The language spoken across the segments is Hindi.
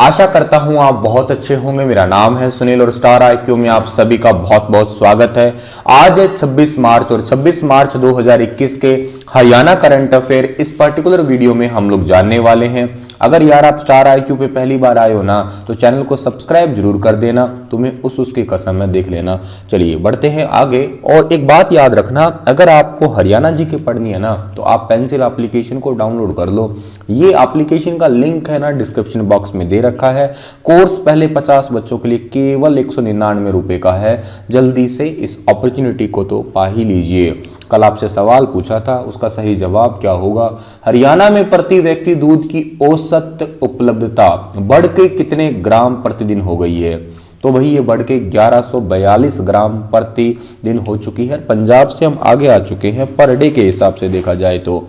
आशा करता हूं आप बहुत अच्छे होंगे। मेरा नाम है सुनील और स्टार आईक्यू में आप सभी का बहुत बहुत स्वागत है। आज है 26 मार्च और 26 मार्च 2021 के हरियाणा करंट अफेयर इस पर्टिकुलर वीडियो में हम लोग जानने वाले हैं। अगर यार आप स्टार आईक्यू पे पहली बार आए हो ना तो चैनल को सब्सक्राइब जरूर कर देना, तुम्हें उसकी कसम है देख लेना। चलिए बढ़ते हैं आगे। और एक बात याद रखना, अगर आपको हरियाणा जी के पढ़नी है ना तो आप पेंसिल एप्लीकेशन को डाउनलोड कर लो। ये एप्लीकेशन का लिंक है ना डिस्क्रिप्शन बॉक्स में दे रखा है। कोर्स पहले 50 बच्चों के लिए केवल 199 रुपए का है। जल्दी से इस अपॉर्चुनिटी को तो पा ही लीजिए। कल आपसे सवाल पूछा था, उसका सही जवाब क्या होगा? हरियाणा में प्रति व्यक्ति दूध की औसत उपलब्धता बढ़ के कितने ग्राम प्रतिदिन हो गई है? तो भाई ये बढ़ के 1142 ग्राम प्रतिदिन हो चुकी है। पंजाब से हम आगे आ चुके हैं पर डे के हिसाब से देखा जाए तो।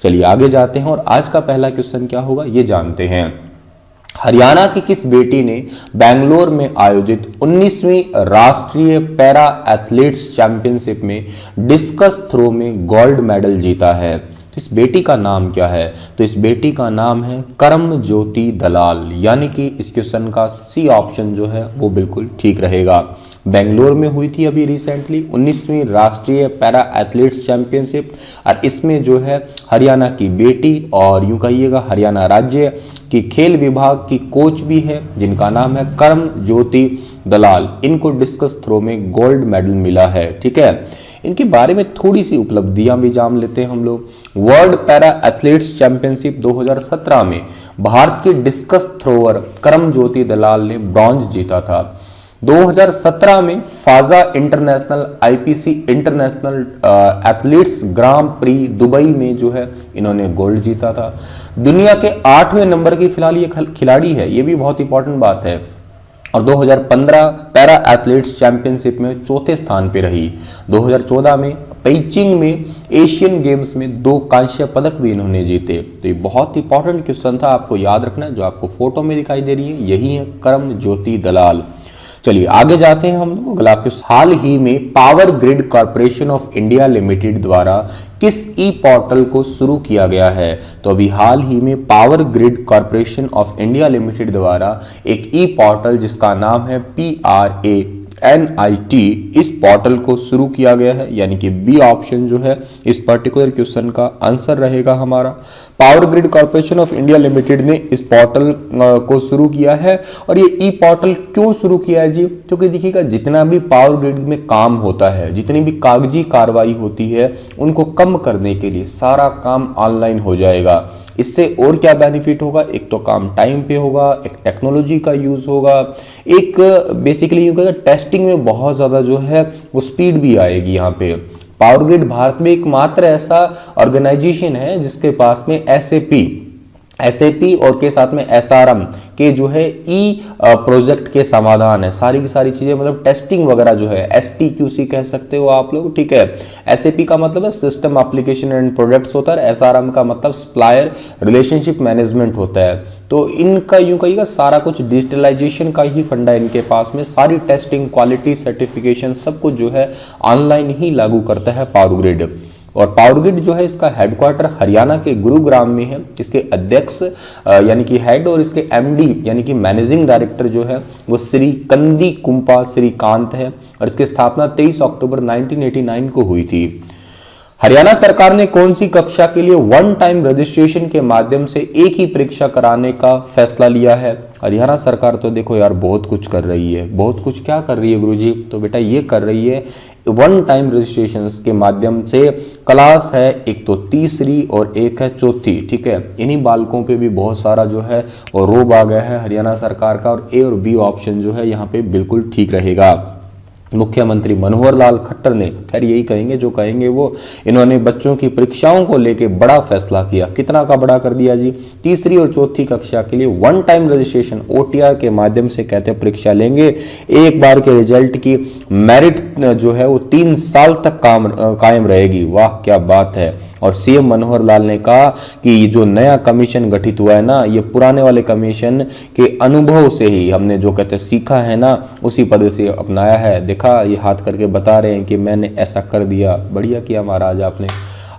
चलिए आगे जाते हैं और आज का पहला क्वेश्चन क्या होगा ये जानते हैं। हरियाणा की किस बेटी ने बेंगलोर में आयोजित 19वीं राष्ट्रीय पैरा एथलीट्स चैंपियनशिप में डिस्कस थ्रो में गोल्ड मेडल जीता है? तो इस बेटी का नाम क्या है? तो इस बेटी का नाम है करमज्योति दलाल, यानी कि इस क्वेश्चन का सी ऑप्शन जो है वो बिल्कुल ठीक रहेगा। बेंगलोर में हुई थी अभी रिसेंटली 19वीं राष्ट्रीय पैरा एथलीट्स चैंपियनशिप और इसमें जो है हरियाणा की बेटी और यूं कहिएगा हरियाणा राज्य की खेल विभाग की कोच भी है जिनका नाम है करमज्योति दलाल। इनको डिस्कस थ्रो में गोल्ड मेडल मिला है। ठीक है, इनके बारे में थोड़ी सी उपलब्धियां भी जान लेते हैं हम लोग। वर्ल्ड पैरा एथलीट्स चैंपियनशिप 2017 में भारत के डिस्कस थ्रोअर करमज्योति दलाल ने ब्रॉन्ज जीता था। 2017 में फाजा इंटरनेशनल आईपीसी इंटरनेशनल एथलीट्स ग्रां प्री दुबई में जो है इन्होंने गोल्ड जीता था। दुनिया के 8वें नंबर की फिलहाल ये खिलाड़ी है, ये भी बहुत इंपॉर्टेंट बात है। और 2015 पैरा एथलीट्स चैंपियनशिप में चौथे स्थान पे रही। 2014 में पेइचिंग में एशियन गेम्स में 2 कांस्य पदक भी इन्होंने जीते। तो ये बहुत इंपॉर्टेंट क्वेश्चन था, आपको याद रखना है। जो आपको फोटो में दिखाई दे रही है यही है करमज्योति दलाल। चलिए आगे जाते हैं हम लोग अगला क्वेश्चन। हाल ही में power grid corporation of India limited द्वारा किस ई पोर्टल को शुरू किया गया है? तो अभी हाल ही में power grid corporation of India limited द्वारा एक ई पोर्टल जिसका नाम है PRANIT, इस पोर्टल को शुरू किया गया है, यानी कि बी ऑप्शन जो है इस पर्टिकुलर क्वेश्चन का आंसर रहेगा हमारा। Power grid corporation of India limited ने इस पोर्टल को शुरू किया है। और ये ई पोर्टल क्यों शुरू किया है जी? क्योंकि देखिएगा जितना भी पावर ग्रिड में काम होता है, जितनी भी कागजी कार्रवाई होती है, उनको कम करने के लिए सारा काम ऑनलाइन हो जाएगा। इससे और क्या बेनिफिट होगा? एक तो काम टाइम पे होगा, एक टेक्नोलॉजी का यूज होगा, एक बेसिकली यूं कहेगा टेस्टिंग में बहुत ज्यादा जो है वो स्पीड भी आएगी। यहाँ पे पावर ग्रिड भारत में एकमात्र ऐसा ऑर्गेनाइजेशन है जिसके पास में SAP और के साथ में SRM के जो है ई प्रोजेक्ट के समाधान है। सारी की सारी चीजें मतलब टेस्टिंग वगैरह जो है STQC कह सकते हो आप लोग। ठीक है, SAP का मतलब है सिस्टम एप्लीकेशन एंड प्रोडक्ट्स होता है, SRM का मतलब सप्लायर रिलेशनशिप मैनेजमेंट होता है। तो इनका यूं कहिएगा सारा कुछ डिजिटलाइजेशन का ही फंडा है इनके पास में। सारी टेस्टिंग, क्वालिटी, सर्टिफिकेशन सब कुछ जो है ऑनलाइन ही लागू करता है पावर ग्रिड। और पावर ग्रिड जो है इसका हेडक्वार्टर हरियाणा के गुरुग्राम में है। इसके अध्यक्ष यानी कि हेड और इसके MD यानी कि मैनेजिंग डायरेक्टर जो है वो श्री कंदी कुंपा श्रीकांत है। और इसकी स्थापना 23 अक्टूबर 1989 को हुई थी। हरियाणा सरकार ने कौन सी कक्षा के लिए वन टाइम रजिस्ट्रेशन के माध्यम से एक ही परीक्षा कराने का फैसला लिया है? हरियाणा सरकार तो देखो यार बहुत कुछ कर रही है। बहुत कुछ क्या कर रही है गुरुजी? तो बेटा ये कर रही है वन टाइम रजिस्ट्रेशन के माध्यम से। क्लास है एक तो तीसरी और एक है चौथी। ठीक है, इन्हीं बालकों पे भी बहुत सारा जो है वो रोब आ गया है हरियाणा सरकार का। और A और B ऑप्शन जो है यहाँ पे बिल्कुल ठीक रहेगा। मुख्यमंत्री मनोहर लाल खट्टर ने, खैर यही कहेंगे जो कहेंगे वो, इन्होंने बच्चों की परीक्षाओं को लेके बड़ा फैसला किया। कितना का बड़ा कर दिया जी? तीसरी और चौथी कक्षा के लिए वन टाइम रजिस्ट्रेशन OTR के माध्यम से कहते हैं परीक्षा लेंगे। एक बार के रिजल्ट की मेरिट जो है वो 3 साल तक कायम रहेगी। वाह क्या बात है। और CM मनोहर लाल ने कहा कि ये जो नया कमीशन गठित हुआ है ना, ये पुराने वाले कमीशन के अनुभव से ही हमने जो कहते सीखा है ना, उसी पद से अपनाया है। देखा, ये हाथ करके बता रहे हैं कि मैंने ऐसा कर दिया। बढ़िया किया महाराज आपने।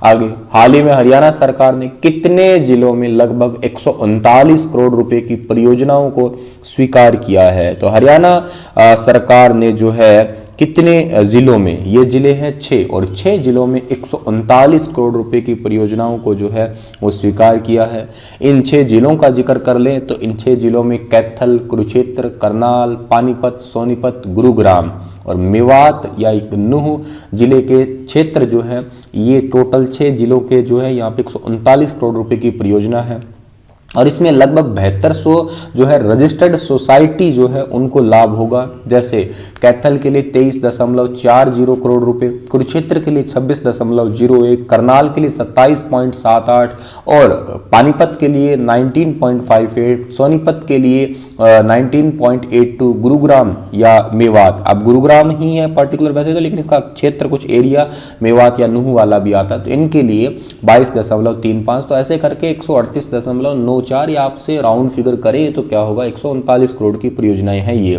आगे, हाल ही में हरियाणा सरकार ने कितने जिलों में लगभग 139 करोड़ रुपए की परियोजनाओं को स्वीकार किया है? तो हरियाणा सरकार ने जो है कितने जिलों में, ये जिले हैं 6 और 6 जिलों में 139 करोड़ रुपए की परियोजनाओं को जो है वो स्वीकार किया है। इन 6 जिलों का जिक्र कर लें तो इन 6 जिलों में कैथल, कुरुक्षेत्र, करनाल, पानीपत, सोनीपत, गुरुग्राम और मेवात या नूह जिले के क्षेत्र जो है, ये टोटल 6 जिलों के जो है यहाँ पे 139 करोड़ रुपए की परियोजना है और इसमें लगभग 7200 जो है रजिस्टर्ड सोसाइटी जो है उनको लाभ होगा। जैसे कैथल के लिए 23.40 करोड़ रुपए, कुरुक्षेत्र के लिए 26.01, करनाल के लिए 27.78 और पानीपत के लिए 19.58, सोनीपत के लिए 19.82, गुरुग्राम या मेवात, अब गुरुग्राम ही है पर्टिकुलर वैसे तो, लेकिन इसका क्षेत्र कुछ एरिया मेवात या नूह वाला भी आता है, तो इनके लिए 22.35, तो ऐसे करके 138.94 या आपसे राउंड फिगर करें तो क्या होगा, 139 करोड़ की परियोजनाएं हैं ये।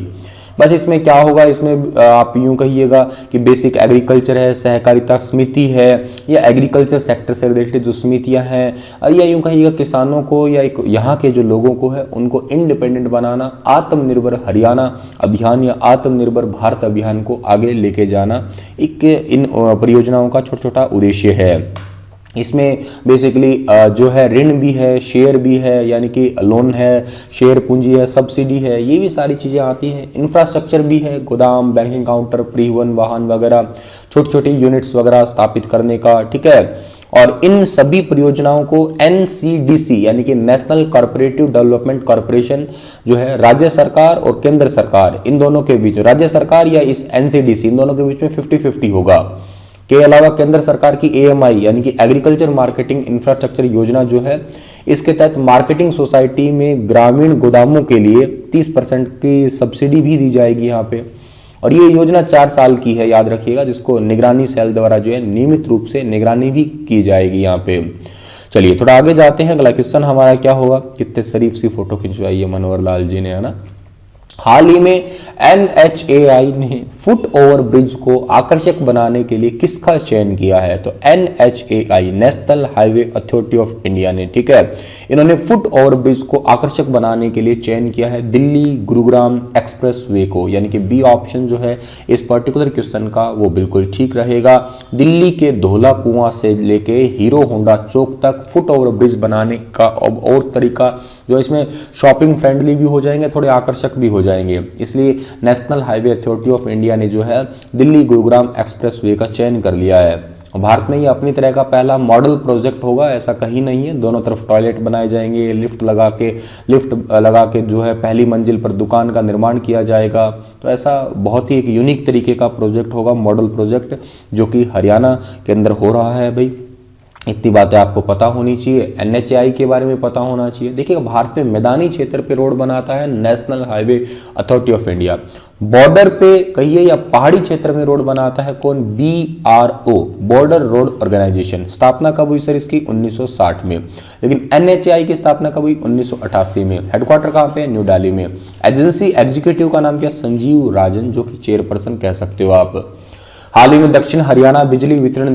बस इसमें क्या होगा, इसमें आप यूं कहिएगा कि बेसिक एग्रीकल्चर है, सहकारिता समिति है या एग्रीकल्चर सेक्टर से रिलेटेड जो समितियां हैं, या यूं कहिएगा किसानों को या यहाँ के जो लोगों को है उनको इंडिपेंडेंट बनाना, आत्मनिर्भर हरियाणा अभियान या आत्मनिर्भर भारत अभियान को आगे लेके जाना, एक इन परियोजनाओं का छोटा छोटा उद्देश्य है। इसमें बेसिकली जो है ऋण भी है, शेयर भी है, यानी कि लोन है, शेयर पूंजी है, सब्सिडी है, ये भी सारी चीज़ें आती हैं। इंफ्रास्ट्रक्चर भी है, गोदाम, बैंकिंग काउंटर, परिवहन वाहन वगैरह, छोटी छोटी यूनिट्स वगैरह स्थापित करने का, ठीक है। और इन सभी परियोजनाओं को NCDC यानी कि नेशनल कॉर्पोरेटिव डेवलपमेंट कॉर्पोरेशन जो है राज्य सरकार और केंद्र सरकार इन दोनों के बीच, राज्य सरकार या इस NCDC इन दोनों के बीच में 50-50 होगा, के अलावा केंद्र सरकार की AMI यानी कि एग्रीकल्चर मार्केटिंग इंफ्रास्ट्रक्चर योजना जो है, इसके तहत मार्केटिंग सोसाइटी में ग्रामीण गोदामों के लिए 30% की सब्सिडी भी दी जाएगी यहाँ पे। और ये योजना 4 साल की है, याद रखिएगा, जिसको निगरानी सेल द्वारा जो है नियमित रूप से निगरानी भी की जाएगी यहाँ पे। चलिए थोड़ा आगे जाते हैं, अगला क्वेश्चन हमारा क्या होगा, कितने शरीफ सी फोटो खिंचवाई है मनोहर लाल जी ने, है ना। हाल ही में NHAI ने फुट ओवर ब्रिज को आकर्षक बनाने के लिए किसका चयन किया है? तो NHAI national highway authority of India ने, ठीक है, इन्होंने फुट ओवर ब्रिज को आकर्षक बनाने के लिए चयन किया है दिल्ली गुरुग्राम एक्सप्रेस वे को, यानी कि बी ऑप्शन जो है इस पर्टिकुलर क्वेश्चन का वो बिल्कुल ठीक रहेगा। दिल्ली के धौला कुआं से लेके हीरो होंडा चौक तक फुट ओवर ब्रिज बनाने का और तरीका जो इसमें शॉपिंग फ्रेंडली भी हो जाएंगे, थोड़े आकर्षक भी हो जाएंगे, इसलिए national highway authority of India ने जो है दिल्ली गुरुग्राम एक्सप्रेस वे का चयन कर लिया है। भारत में ये अपनी तरह का पहला मॉडल प्रोजेक्ट होगा, ऐसा कहीं नहीं है। दोनों तरफ टॉयलेट बनाए जाएंगे, लिफ्ट लगा के जो है पहली मंजिल पर दुकान का निर्माण किया जाएगा। तो ऐसा बहुत ही एक यूनिक तरीके का प्रोजेक्ट होगा, मॉडल प्रोजेक्ट, जो कि हरियाणा के अंदर हो रहा है। भाई इतनी बातें आपको पता होनी चाहिए, NHAI के बारे में पता होना चाहिए। देखिएगा भारत में मैदानी क्षेत्र पे रोड बनाता है national highway authority of India, border पे कहिए या पहाड़ी क्षेत्र में रोड बनाता है कौन? BRO border road organisation. स्थापना कब हुई सर इसकी? 1960 में। लेकिन NHAI की स्थापना कब हुई? 1988 में। हेडक्वार्टर कहाँ पे? न्यू दिल्ली में। एजेंसी एग्जीक्यूटिव का नाम क्या? संजीव राजन, जो कि चेयरपर्सन कह सकते हो आप। हाल ही में दक्षिण हरियाणा बिजली वितरण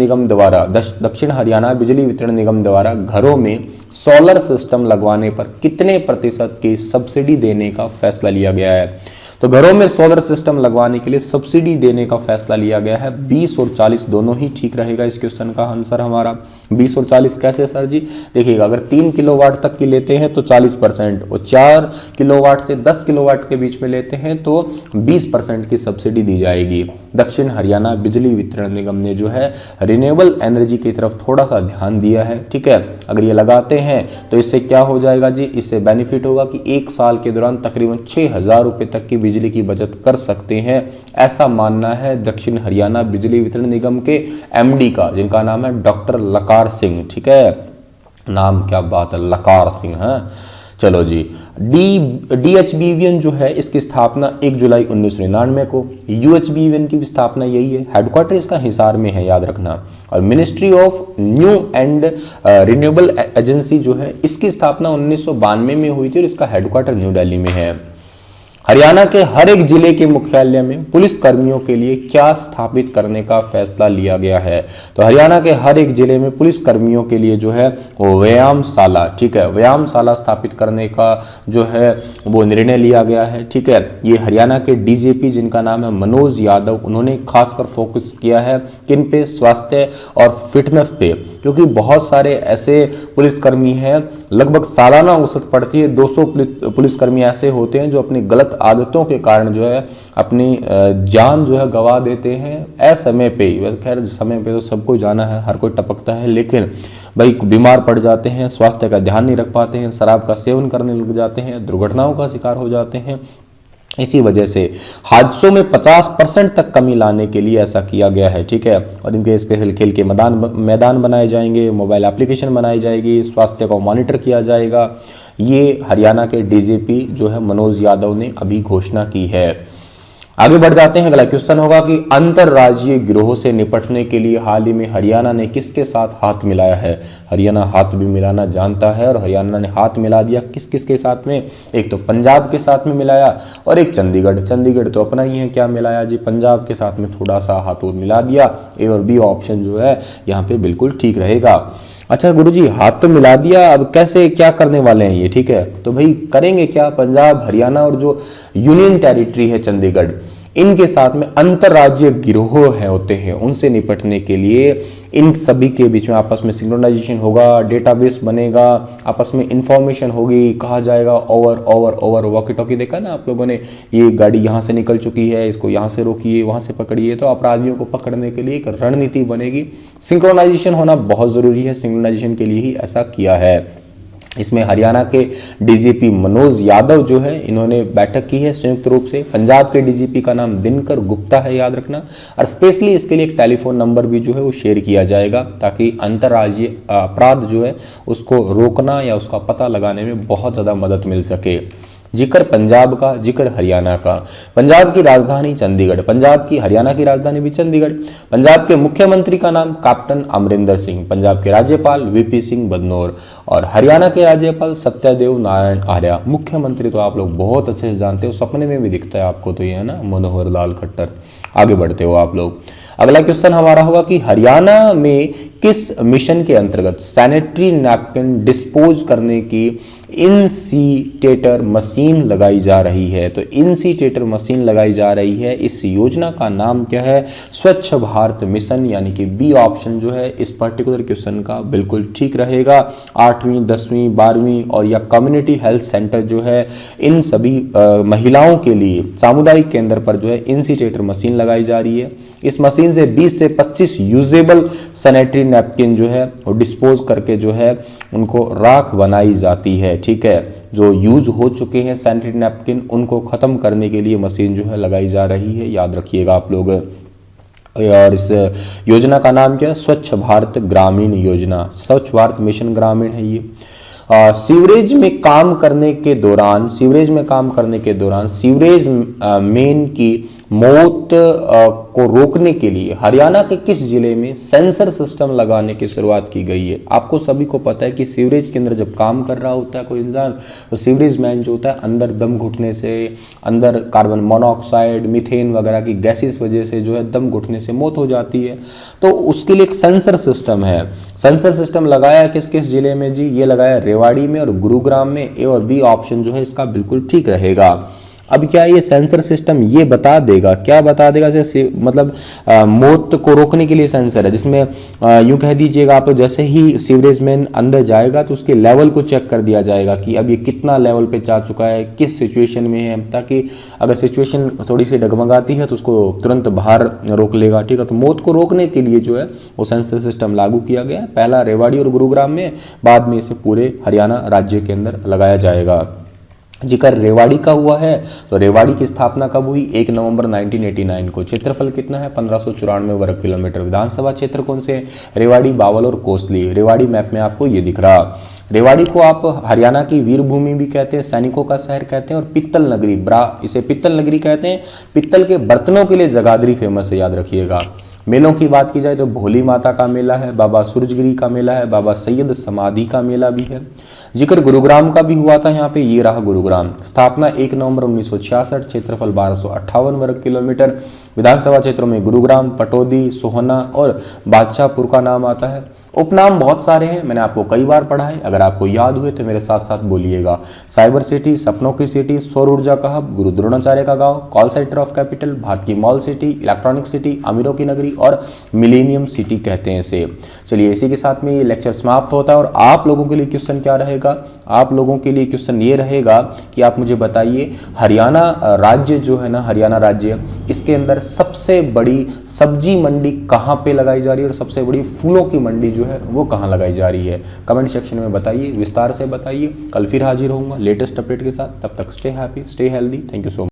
निगम द्वारा घरों में सोलर सिस्टम लगवाने पर कितने प्रतिशत की सब्सिडी देने का फैसला लिया गया है? तो घरों में सोलर सिस्टम लगवाने के लिए सब्सिडी देने का फैसला लिया गया है 20 और 40 दोनों ही ठीक रहेगा इस क्वेश्चन का आंसर हमारा। 20 और 40 कैसे सर जी? देखिएगा अगर 3 किलोवाट तक की लेते हैं तो 40% और 4 किलोवाट से 10 किलोवाट के बीच में लेते हैं तो 20% की सब्सिडी दी जाएगी। दक्षिण हरियाणा बिजली वितरण निगम ने जो है रिन्यूएबल एनर्जी की तरफ थोड़ा सा ध्यान दिया है, ठीक है। अगर ये लगाते हैं तो इससे क्या हो जाएगा जी? इससे बेनिफिट होगा कि 1 साल के दौरान तकरीबन 6,000 रुपए तक की बिजली की बचत कर सकते हैं, ऐसा मानना है दक्षिण हरियाणा बिजली वितरण निगम के MD का, जिनका नाम है डॉक्टर लकार सिंह, ठीक है। नाम क्या बात है, लकार सिंह है। चलो जी, DHBVN जो है इसकी स्थापना 1 जुलाई 1999 को। UHBVN की भी स्थापना यही है। हेडक्वार्टर इसका हिसार में है, याद रखना। और ministry of new and renewable agency जो है इसकी स्थापना 1992 में हुई थी और इसका हेडक्वार्टर न्यू दिल्ली में है। हरियाणा के हर एक जिले के मुख्यालय में पुलिस कर्मियों के लिए क्या स्थापित करने का फैसला लिया गया है? तो हरियाणा के हर एक जिले में पुलिस कर्मियों के लिए जो है वो व्यायामशाला, ठीक है, व्यायामशाला स्थापित करने का जो है वो निर्णय लिया गया है। ठीक है, ये हरियाणा के डीजीपी जिनका नाम है मनोज यादव, उन्होंने खासकर फोकस किया है किन पे? स्वास्थ्य और फिटनेस पे, क्योंकि बहुत सारे ऐसे पुलिसकर्मी हैं, लगभग सालाना औसत पड़ती है 200 पुलिसकर्मी ऐसे होते हैं जो अपनी गलत आदतों के कारण जो है अपनी जान जो है गंवा देते हैं असमय पे। खैर समय पे तो सबको जाना है, हर कोई टपकता है, लेकिन भाई बीमार पड़ जाते हैं, स्वास्थ्य का ध्यान नहीं रख पाते हैं, शराब का सेवन करने लग जाते हैं, दुर्घटनाओं का शिकार हो जाते हैं। इसी वजह से हादसों में 50% तक कमी लाने के लिए ऐसा किया गया है। ठीक है, और इनके स्पेशल खेल के मैदान बनाए जाएंगे, मोबाइल एप्लीकेशन बनाई जाएगी, स्वास्थ्य को मॉनिटर किया जाएगा। ये हरियाणा के डीजीपी जो है मनोज यादव ने अभी घोषणा की है। आगे बढ़ जाते हैं। अगला क्वेश्चन होगा कि अंतरराज्यीय गिरोह से निपटने के लिए हाल ही में हरियाणा ने किसके साथ हाथ मिलाया है? हरियाणा हाथ भी मिलाना जानता है और हरियाणा ने हाथ मिला दिया किस किस के साथ में? एक तो पंजाब के साथ में मिलाया और एक चंडीगढ़। चंडीगढ़ तो अपना ही है, क्या मिलाया जी? पंजाब के साथ में थोड़ा सा हाथ और मिला दिया। ए और बी ऑप्शन जो है यहाँ पे बिल्कुल ठीक रहेगा। अच्छा गुरुजी, हाथ तो मिला दिया, अब कैसे क्या करने वाले हैं ये? ठीक है, तो भाई करेंगे क्या? पंजाब, हरियाणा और जो यूनियन टेरिटरी है चंडीगढ़, इनके साथ में अंतरराज्यीय गिरोह है होते हैं, उनसे निपटने के लिए इन सभी के बीच में आपस में सिंक्रोनाइजेशन होगा, डेटाबेस बनेगा, आपस में इंफॉर्मेशन होगी, कहा जाएगा ओवर वॉकी टॉकी। देखा ना आप लोगों ने, ये गाड़ी यहाँ से निकल चुकी है, इसको यहाँ से रोकिए, वहाँ से पकड़िए। तो अपराधियों को पकड़ने के लिए एक रणनीति बनेगी। सिंक्रोनाइजेशन होना बहुत ज़रूरी है, सिंक्रोनाइजेशन के लिए ही ऐसा किया है। इसमें हरियाणा के डीजीपी मनोज यादव जो है, इन्होंने बैठक की है संयुक्त रूप से। पंजाब के डीजीपी का नाम दिनकर गुप्ता है, याद रखना। और स्पेशली इसके लिए एक टेलीफोन नंबर भी जो है वो शेयर किया जाएगा, ताकि अंतर्राज्यीय अपराध जो है उसको रोकना या उसका पता लगाने में बहुत ज़्यादा मदद मिल सके। जिक्र पंजाब का, जिक्र हरियाणा का। पंजाब की राजधानी चंडीगढ़, पंजाब की, हरियाणा की राजधानी भी चंडीगढ़। पंजाब के मुख्यमंत्री का नाम कैप्टन अमरिंदर सिंह, पंजाब के राज्यपाल वीपी सिंह बदनौर और हरियाणा के राज्यपाल सत्यदेव नारायण आर्य। मुख्यमंत्री तो आप लोग बहुत अच्छे से जानते हो, सपने में भी दिखता है आपको, तो ये है ना मनोहर लाल खट्टर। आगे बढ़ते हो आप लोग। अगला क्वेश्चन हमारा होगा कि हरियाणा में किस मिशन के अंतर्गत सैनिटरी नैपकिन डिस्पोज करने की इंसीटेटर मशीन लगाई जा रही है? तो इंसीटेटर मशीन लगाई जा रही है, इस योजना का नाम क्या है? स्वच्छ भारत मिशन, यानी कि बी ऑप्शन जो है इस पर्टिकुलर क्वेश्चन का बिल्कुल ठीक रहेगा। 8वीं 10वीं 12वीं और या कम्युनिटी हेल्थ सेंटर जो है, इन सभी महिलाओं के लिए सामुदायिक केंद्र पर जो है इंसीटेटर मशीन लगाई जा रही है। इस मशीन से 20 से 25 यूजेबल सैनिटरी नैपकिन जो है वो डिस्पोज करके जो है उनको राख बनाई जाती है। ठीक है, जो यूज हो चुके हैं सैनिटरी नैपकिन उनको ख़त्म करने के लिए मशीन जो है लगाई जा रही है, याद रखिएगा आप लोग। और इस योजना का नाम क्या है? स्वच्छ भारत ग्रामीण योजना, स्वच्छ भारत मिशन ग्रामीण है ये। सीवरेज में काम करने के दौरान सीवरेज मेन की मौत को रोकने के लिए हरियाणा के किस जिले में सेंसर सिस्टम लगाने की शुरुआत की गई है? आपको सभी को पता है कि सीवरेज के अंदर जब काम कर रहा होता है कोई इंसान, तो सीवरेज मैन जो होता है अंदर दम घुटने से, अंदर कार्बन मोनोऑक्साइड, मीथेन वगैरह की गैसेस वजह से जो है दम घुटने से मौत हो जाती है। तो उसके लिए एक सेंसर सिस्टम है। सेंसर सिस्टम लगाया किस किस जिले में जी? ये लगाया रेवाड़ी में और गुरुग्राम में। ए और बी ऑप्शन जो है इसका बिल्कुल ठीक रहेगा। अब क्या ये सेंसर सिस्टम ये बता देगा, क्या बता देगा? जैसे मतलब मौत को रोकने के लिए सेंसर है, जिसमें यूं कह दीजिएगा आप, जैसे ही सीवरेज मैन अंदर जाएगा तो उसके लेवल को चेक कर दिया जाएगा कि अब ये कितना लेवल पे जा चुका है, किस सिचुएशन में है, ताकि अगर सिचुएशन थोड़ी सी डगमगाती है तो उसको तुरंत बाहर रोक लेगा। ठीक है, तो मौत को रोकने के लिए जो है वो सेंसर सिस्टम लागू किया गया है, पहला रेवाड़ी और गुरुग्राम में, बाद में इसे पूरे हरियाणा राज्य के अंदर लगाया जाएगा। जिक्र रेवाड़ी का हुआ है, तो रेवाड़ी की स्थापना कब हुई? 1 नवंबर 1989 को। क्षेत्रफल कितना है? 1594 वर्ग किलोमीटर। विधानसभा क्षेत्र कौन से? रेवाड़ी, बावल और कोसली। रेवाड़ी मैप में आपको ये दिख रहा। रेवाड़ी को आप हरियाणा की वीरभूमि भी कहते हैं, सैनिकों का शहर कहते हैं, और पित्तल नगरी, इसे पित्तल नगरी कहते हैं। पित्तल के बर्तनों के लिए जगाधरी फेमस है, याद रखिएगा। मेलों की बात की जाए तो भोली माता का मेला है, बाबा सूरजगिरी का मेला है, बाबा सैयद समाधि का मेला भी है। जिक्र गुरुग्राम का भी हुआ था यहाँ पे, ये रहा गुरुग्राम। स्थापना 1 नवंबर 1966, क्षेत्रफल 1258 वर्ग किलोमीटर। विधानसभा क्षेत्रों में गुरुग्राम, पटौदी, सोहना और बादशाहपुर का नाम आता है। उपनाम बहुत सारे हैं, मैंने आपको कई बार पढ़ा है, अगर आपको याद हुए तो मेरे साथ साथ बोलिएगा। साइबर सिटी, सपनों की सिटी, सौर ऊर्जा का हब, गुरु द्रोणाचार्य का गांव, call centre of capital, Bharat की मॉल सिटी, इलेक्ट्रॉनिक सिटी, अमीरों की नगरी और मिलेनियम सिटी कहते हैं इसे। चलिए इसी के साथ में ये लेक्चर समाप्त होता है और आप लोगों के लिए क्वेश्चन क्या रहेगा, आप लोगों के लिए क्वेश्चन ये रहेगा कि आप मुझे बताइए हरियाणा राज्य जो है ना, हरियाणा राज्य, इसके अंदर सबसे बड़ी सब्जी मंडी कहाँ पे लगाई जा रही है और सबसे बड़ी फूलों की मंडी जो है वो कहाँ लगाई जा रही है। कमेंट सेक्शन में बताइए, विस्तार से बताइए। कल फिर हाजिर होऊंगा लेटेस्ट अपडेट के साथ, तब तक stay happy, stay healthy. Thank you so much.